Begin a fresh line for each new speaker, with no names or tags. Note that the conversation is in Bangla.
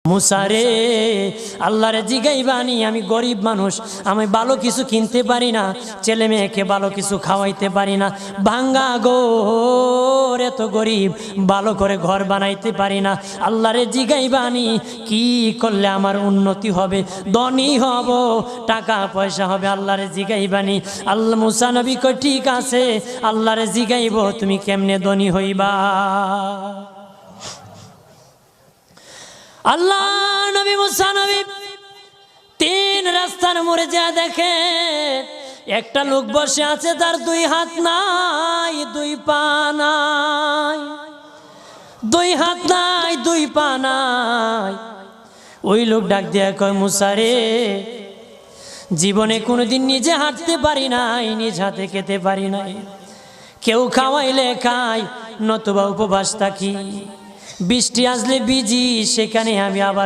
মুসারে আল্লাহরে জিগাইবানি, আমি গরিব মানুষ, আমি ভালো কিছু কিনতে পারি না, ছেলে মেয়েকে ভালো কিছু খাওয়াইতে পারি না, ভাঙ্গা ঘর, এত গরিব, ভালো করে ঘর বানাইতে পারি না। আল্লাহরে জিগাইবানি কি করলে আমার উন্নতি হবে, ধনী হব, টাকা পয়সা হবে। আল্লাহরে জিগাইবানি। আল্লাহ মুসা নবী কই ঠিক আছে, আল্লাহরে জিগাইব তুমি কেমনে ধনী হইবা। আল্লাহ নবী মুসা নবী তিন রাস্তার মোড়ে যা দেখে একটা লোক বসে আছে, তার দুই হাত নাই, দুই পা নাই, দুই হাত নাই, দুই পা নাই। ওই লোক ডাক দিয়া কয়, মুসা রে, জীবনে কোনোদিন নিজে হাঁটতে পারি নাই, নিজ হাতে খেতে পারি নাই, কেউ খাওয়াইলে খাই, নতুবা উপবাস থাকি, বৃষ্টি আসলে ভিজি, সেখানে আমি আবার